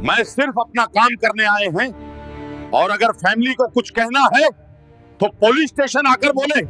मैं सिर्फ अपना काम करने आए हैं और अगर फैमिली को कुछ कहना है तो पुलिस स्टेशन आकर बोले।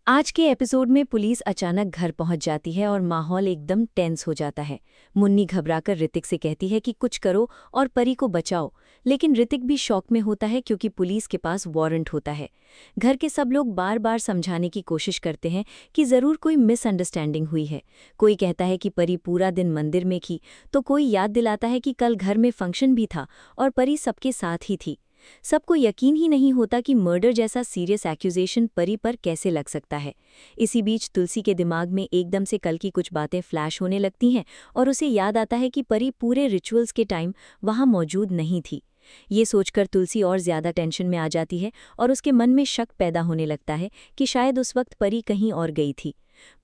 आज के एपिसोड में पुलिस अचानक घर पहुंच जाती है और माहौल एकदम टेंस हो जाता है। मुन्नी घबराकर ऋतिक से कहती है कि कुछ करो और परी को बचाओ, लेकिन ऋतिक भी शॉक में होता है क्योंकि पुलिस के पास वारंट होता है। घर के सब लोग बार बार समझाने की कोशिश करते हैं कि जरूर कोई मिसअंडरस्टैंडिंग हुई है। कोई कहता है कि परी पूरा दिन मंदिर में थी, तो कोई याद दिलाता है कि कल घर में फंक्शन भी था और परी सबके साथ ही थी। सबको यकीन ही नहीं होता कि मर्डर जैसा सीरियस एक्यूजेशन परी पर कैसे लग सकता है। इसी बीच तुलसी के दिमाग में एकदम से कल की कुछ बातें फ्लैश होने लगती हैं और उसे याद आता है कि परी पूरे रिचुअल्स के टाइम वहां मौजूद नहीं थी। ये सोचकर तुलसी और ज्यादा टेंशन में आ जाती है और उसके मन में शक पैदा होने लगता है कि शायद उस वक्त परी कहीं और गई थी।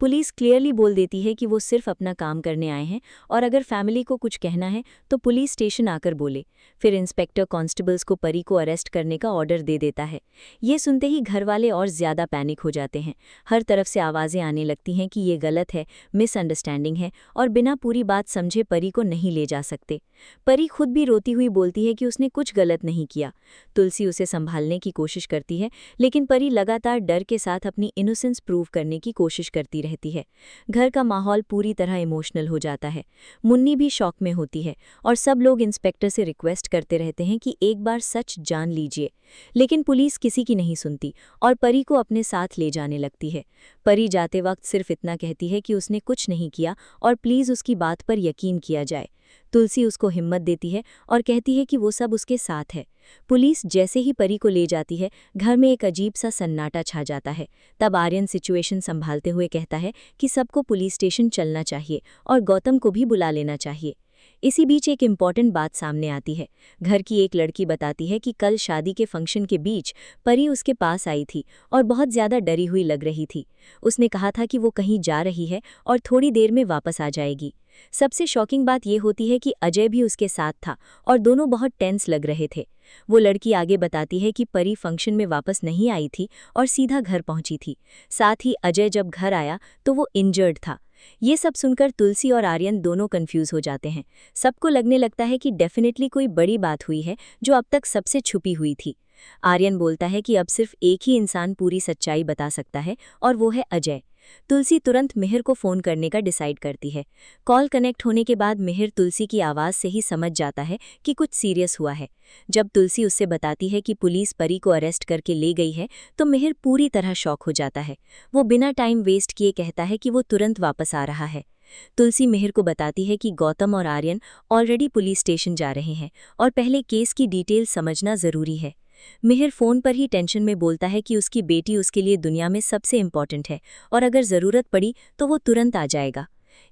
पुलिस क्लियरली बोल देती है कि वो सिर्फ अपना काम करने आए हैं और अगर फैमिली को कुछ कहना है तो पुलिस स्टेशन आकर बोले। फिर इंस्पेक्टर कांस्टेबल्स को परी को अरेस्ट करने का ऑर्डर दे देता है। ये सुनते ही घर वाले और ज्यादा पैनिक हो जाते हैं। हर तरफ से आवाजें आने लगती हैं कि ये गलत है, मिसअंडरस्टैंडिंग है और बिना पूरी बात समझे परी को नहीं ले जा सकते। परी खुद भी रोती हुई बोलती है कि उसने कुछ गलत नहीं किया। तुलसी उसे संभालने की कोशिश करती है, लेकिन परी लगातार डर के साथ अपनी इनोसेंस प्रूव करने की कोशिश करती रहती है। घर का माहौल पूरी तरह इमोशनल हो जाता है। मुन्नी भी शॉक में होती है और सब लोग इंस्पेक्टर से रिक्वेस्ट करते रहते हैं कि एक बार सच जान लीजिए, लेकिन पुलिस किसी की नहीं सुनती और परी को अपने साथ ले जाने लगती है। परी जाते वक्त सिर्फ इतना कहती है कि उसने कुछ नहीं किया और प्लीज उसकी बात पर यकीन किया जाए। तुलसी उसको हिम्मत देती है और कहती है कि वो सब उसके साथ है। पुलिस जैसे ही परी को ले जाती है, घर में एक अजीब सा सन्नाटा छा जाता है। तब आर्यन सिचुएशन संभालते हुए कहता है कि सबको पुलिस स्टेशन चलना चाहिए और गौतम को भी बुला लेना चाहिए। इसी बीच एक इम्पॉर्टेंट बात सामने आती है। घर की एक लड़की बताती है कि कल शादी के फंक्शन के बीच परी उसके पास आई थी और बहुत ज्यादा डरी हुई लग रही थी। उसने कहा था कि वो कहीं जा रही है और थोड़ी देर में वापस आ जाएगी। सबसे शॉकिंग बात यह होती है कि अजय भी उसके साथ था और दोनों बहुत टेंस लग रहे थे। वो लड़की आगे बताती है कि परी फंक्शन में वापस नहीं आई थी और सीधा घर पहुंची थी। साथ ही अजय जब घर आया तो वो इंजर्ड था। ये सब सुनकर तुलसी और आर्यन दोनों कंफ्यूज हो जाते हैं। सबको लगने लगता है कि डेफिनेटली कोई बड़ी बात हुई है जो अब तक सबसे छुपी हुई थी। आर्यन बोलता है कि अब सिर्फ एक ही इंसान पूरी सच्चाई बता सकता है और वो है अजय। तुलसी तुरंत मिहिर को फोन करने का डिसाइड करती है। कॉल कनेक्ट होने के बाद मिहिर तुलसी की आवाज से ही समझ जाता है कि कुछ सीरियस हुआ है। जब तुलसी उससे बताती है कि पुलिस परी को अरेस्ट करके ले गई है तो मिहिर पूरी तरह शॉक हो जाता है। वो बिना टाइम वेस्ट किए कहता है कि वो तुरंत वापस आ रहा है। तुलसी मिहिर को बताती है कि गौतम और आर्यन ऑलरेडी पुलिस स्टेशन जा रहे हैं और पहले केस की डिटेल समझना जरूरी है। मिहिर फोन पर ही टेंशन में बोलता है कि उसकी बेटी उसके लिए दुनिया में सबसे इम्पॉर्टेंट है और अगर जरूरत पड़ी तो वो तुरंत आ जाएगा।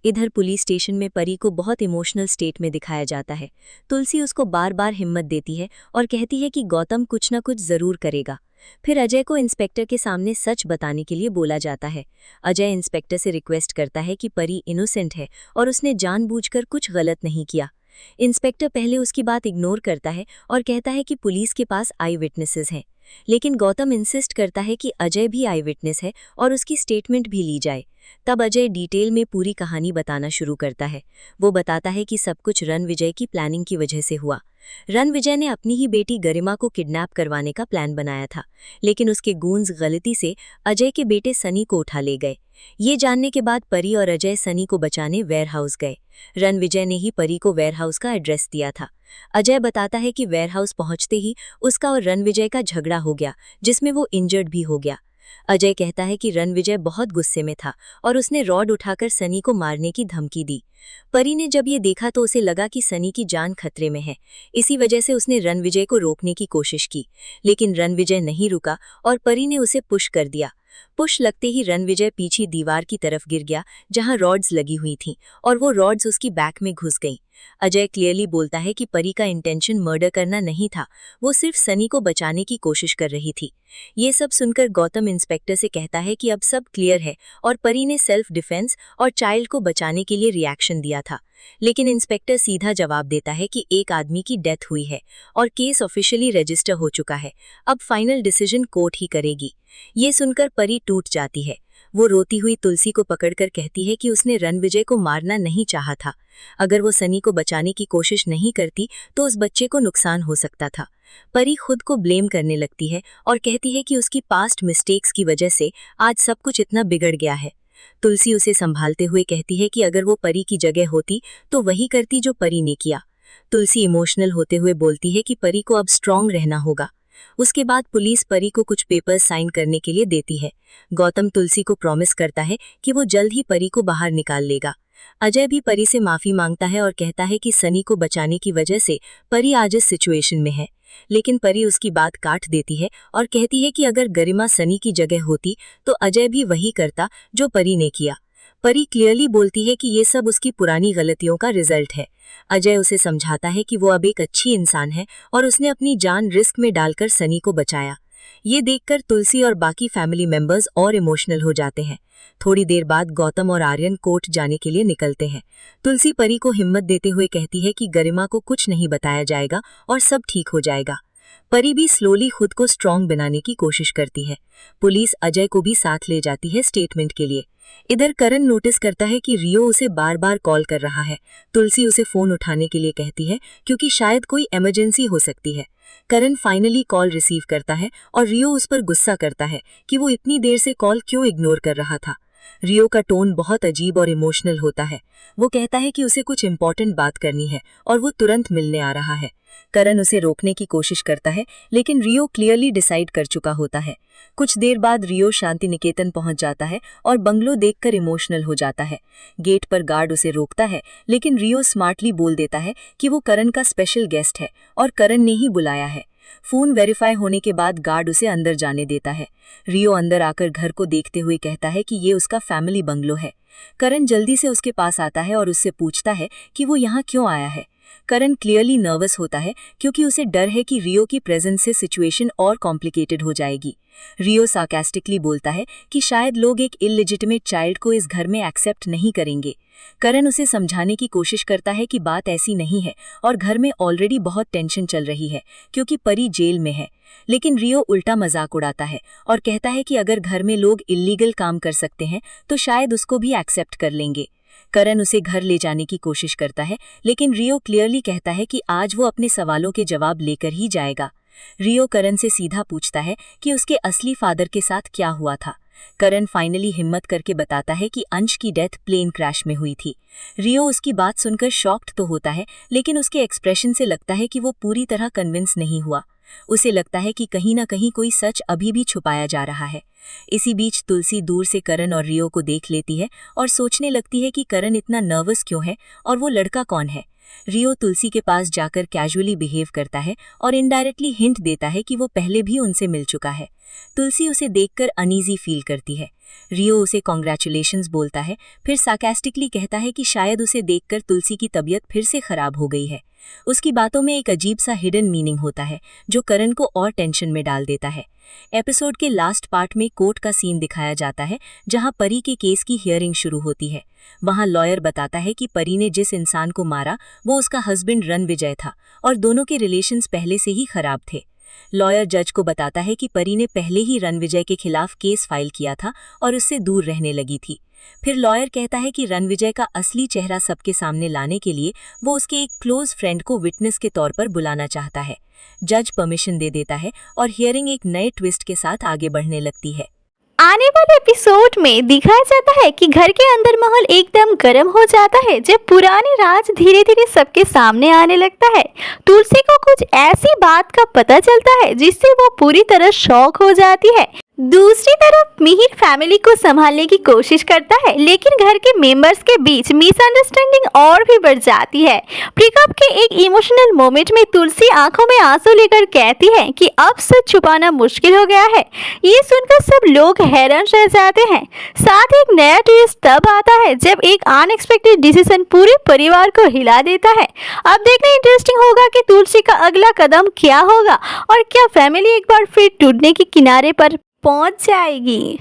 इधर पुलिस स्टेशन में परी को बहुत इमोशनल स्टेट में दिखाया जाता है। तुलसी उसको बार बार हिम्मत देती है और कहती है कि गौतम कुछ न कुछ जरूर करेगा। फिर अजय को इंस्पेक्टर के सामने सच बताने के लिए बोला जाता है। अजय इंस्पेक्टर से रिक्वेस्ट करता है कि परी इनोसेंट है और उसने जानबूझकर कुछ गलत नहीं किया। इंस्पेक्टर पहले उसकी बात इग्नोर करता है और कहता है कि पुलिस के पास आई विटनेसेस हैं, लेकिन गौतम इंसिस्ट करता है कि अजय भी आई विटनेस है और उसकी स्टेटमेंट भी ली जाए। तब अजय डिटेल में पूरी कहानी बताना शुरू करता है। वो बताता है कि सब कुछ रणविजय की प्लानिंग की वजह से हुआ। रणविजय ने अपनी ही बेटी गरिमा को किडनैप करवाने का प्लान बनाया था, लेकिन उसके गूंज गलती से अजय के बेटे सनी को उठा ले गए। ये जानने के बाद परी और अजय सनी को बचाने वेयरहाउस गए। रणविजय ने ही परी को वेयरहाउस का एड्रेस दिया था। अजय बताता है कि वेयरहाउस पहुंचते ही उसका और रणविजय का झगड़ा हो गया, जिसमें वो इंजर्ड भी हो गया। अजय कहता है कि रणविजय बहुत गुस्से में था और उसने रॉड उठाकर सनी को मारने की धमकी दी। परी ने जब ये देखा तो उसे लगा कि सनी की जान खतरे में है। इसी वजह से उसने रणविजय को रोकने की कोशिश की, लेकिन रणविजय नहीं रुका और परी ने उसे पुश कर दिया। पुश लगते ही रणविजय पीछे दीवार की तरफ गिर गया जहां रॉड्स लगी हुई थीं और वो रॉड्स उसकी बैक में घुस गईं। अजय क्लियरली बोलता है कि परी का इंटेंशन मर्डर करना नहीं था, वो सिर्फ सनी को बचाने की कोशिश कर रही थी। ये सब सुनकर गौतम इंस्पेक्टर से कहता है कि अब सब क्लियर है और परी ने सेल्फ डिफेंस और चाइल्ड को बचाने के लिए रिएक्शन दिया था। लेकिन इंस्पेक्टर सीधा जवाब देता है कि एक आदमी की डेथ हुई है और केस ऑफिशियली रजिस्टर हो चुका है। अब फाइनल डिसीजन कोर्ट ही करेगी। ये सुनकर परी टूट जाती है। वो रोती हुई तुलसी को पकड़कर कहती है कि उसने रणविजय को मारना नहीं चाहा था। अगर वो सनी को बचाने की कोशिश नहीं करती तो उस बच्चे को नुकसान हो सकता था। परी खुद को ब्लेम करने लगती है और कहती है कि उसकी पास्ट मिस्टेक्स की वजह से आज सब कुछ इतना बिगड़ गया है। तुलसी उसे संभालते हुए कहती है कि अगर वो परी की जगह होती तो वही करती जो परी ने किया। तुलसी इमोशनल होते हुए बोलती है कि परी को अब स्ट्रांग रहना होगा। उसके बाद पुलिस परी को कुछ पेपर्स साइन करने के लिए देती है। गौतम तुलसी को प्रॉमिस करता है कि वो जल्द ही परी को बाहर निकाल लेगा। अजय भी परी से माफी मांगता है और कहता है कि सनी को बचाने की वजह से परी आज इस सिचुएशन में है, लेकिन परी उसकी बात काट देती है और कहती है कि अगर गरिमा सनी की जगह होती तो अजय भी वही करता जो परी ने किया। परी क्लियरली बोलती है कि ये सब उसकी पुरानी गलतियों का रिजल्ट है। अजय उसे समझाता है कि वो अब एक अच्छी इंसान है और उसने अपनी जान रिस्क में डालकर सनी को बचाया। ये देखकर तुलसी और बाकी फैमिली मेंबर्स और इमोशनल हो जाते हैं। थोड़ी देर बाद गौतम और आर्यन कोर्ट जाने के लिए निकलते हैं। तुलसी परी को हिम्मत देते हुए कहती है कि गरिमा को कुछ नहीं बताया जाएगा और सब ठीक हो जाएगा। परी भी स्लोली खुद को स्ट्रांग बनाने की कोशिश करती है। पुलिस अजय को भी साथ ले जाती है स्टेटमेंट के लिए। इधर करण नोटिस करता है कि रियो उसे बार बार कॉल कर रहा है। तुलसी उसे फोन उठाने के लिए कहती है क्योंकि शायद कोई इमरजेंसी हो सकती है। करण फाइनली कॉल रिसीव करता है और रियो उस पर गुस्सा करता है कि वो इतनी देर से कॉल क्यों इग्नोर कर रहा था। रियो का टोन बहुत अजीब और इमोशनल होता है। वो कहता है कि उसे कुछ इंपॉर्टेंट बात करनी है और वो तुरंत मिलने आ रहा है। करण उसे रोकने की कोशिश करता है, लेकिन रियो क्लियरली डिसाइड कर चुका होता है। कुछ देर बाद रियो शांति निकेतन पहुंच जाता है और बंगलो देखकर इमोशनल हो जाता है। गेट पर गार्ड उसे रोकता है, लेकिन रियो स्मार्टली बोल देता है कि वो करण का स्पेशल गेस्ट है और करण ने ही बुलाया है। फोन वेरीफाई होने के बाद गार्ड उसे अंदर जाने देता है। रियो अंदर आकर घर को देखते हुए कहता है कि ये उसका फैमिली बंगलो है। करण जल्दी से उसके पास आता है और उससे पूछता है कि वो यहाँ क्यों आया है। करण क्लियरली नर्वस होता है क्योंकि उसे डर है कि रियो की प्रेजेंस से सिचुएशन और कॉम्प्लिकेटेड हो जाएगी। रियो सार्कास्टिकली बोलता है कि शायद लोग एक इललेजिटिमेट चाइल्ड को इस घर में एक्सेप्ट नहीं करेंगे। करण उसे समझाने की कोशिश करता है कि बात ऐसी नहीं है और घर में ऑलरेडी बहुत टेंशन चल रही है क्योंकि परी जेल में है। लेकिन रियो उल्टा मजाक उड़ाता है और कहता है कि अगर घर में लोग इल्लीगल काम कर सकते हैं तो शायद उसको भी एक्सेप्ट कर लेंगे। करण उसे घर ले जाने की कोशिश करता है, लेकिन रियो क्लियरली कहता है कि आज वो अपने सवालों के जवाब लेकर ही जाएगा। रियो करण से सीधा पूछता है कि उसके असली फादर के साथ क्या हुआ था। करण फाइनली हिम्मत करके बताता है कि अंश की डेथ प्लेन क्रैश में हुई थी। रियो उसकी बात सुनकर शॉक्ड तो होता है, लेकिन उसके एक्सप्रेशन से लगता है कि वो पूरी तरह कन्विंस नहीं हुआ। उसे लगता है कि कहीं ना कहीं कोई सच अभी भी छुपाया जा रहा है। इसी बीच तुलसी दूर से करण और रियो को देख लेती है और सोचने लगती है कि करण इतना नर्वस क्यों है और वो लड़का कौन है। रियो तुलसी के पास जाकर कैजुअली बिहेव करता है और इनडायरेक्टली हिंट देता है कि वो पहले भी उनसे मिल चुका है। तुलसी उसे देखकर अनईजी फील करती है। रियो उसे कॉन्ग्रेचुलेशंस बोलता है, फिर सार्कास्टिकली कहता है कि शायद उसे देखकर तुलसी की तबीयत फिर से खराब हो गई है। उसकी बातों में एक अजीब सा हिडन मीनिंग होता है जो करण को और टेंशन में डाल देता है। एपिसोड के लास्ट पार्ट में कोर्ट का सीन दिखाया जाता है जहां परी के केस की हियरिंग शुरू होती है। वहां लॉयर बताता है कि परी ने जिस इंसान को मारा वो उसका हस्बैंड रणविजय था और दोनों के रिलेशंस पहले से ही खराब थे। लॉयर जज को बताता है कि परी ने पहले ही रणविजय के खिलाफ केस फाइल किया था और उससे दूर रहने लगी थी। फिर लॉयर कहता है कि रणविजय का असली चेहरा सबके सामने लाने के लिए वो उसके एक क्लोज फ्रेंड को विटनेस के तौर पर बुलाना चाहता है। जज परमिशन दे देता है और हियरिंग एक नए ट्विस्ट के साथ आगे बढ़ने लगती है। आने वाले एपिसोड में दिखाया जाता है कि घर के अंदर माहौल एकदम गर्म हो जाता है जब पुरानी राज धीरे धीरे सबके सामने आने लगता है। तुलसी को कुछ ऐसी बात का पता चलता है जिससे वो पूरी तरह शॉक हो जाती है। दूसरी तरफ मिहिर फैमिली को संभालने की कोशिश करता है, लेकिन घर के मेंबर्स के बीच मिसअंडरस्टैंडिंग और भी बढ़ जाती है। ब्रेकअप के एक इमोशनल मोमेंट में तुलसी आंखों में आंसू लेकर कहती है कि अब सच छुपाना मुश्किल हो गया है। ये सुनकर सब लोग हैरान रह जाते हैं। साथ ही एक नया ट्विस्ट तब आता है जब एक अनएक्सपेक्टेड डिसीजन पूरे परिवार को हिला देता है। अब देखना इंटरेस्टिंग होगा कि तुलसी का अगला कदम क्या होगा और क्या फैमिली एक बार फिर टूटने के किनारे पर पहुंच जाएगी।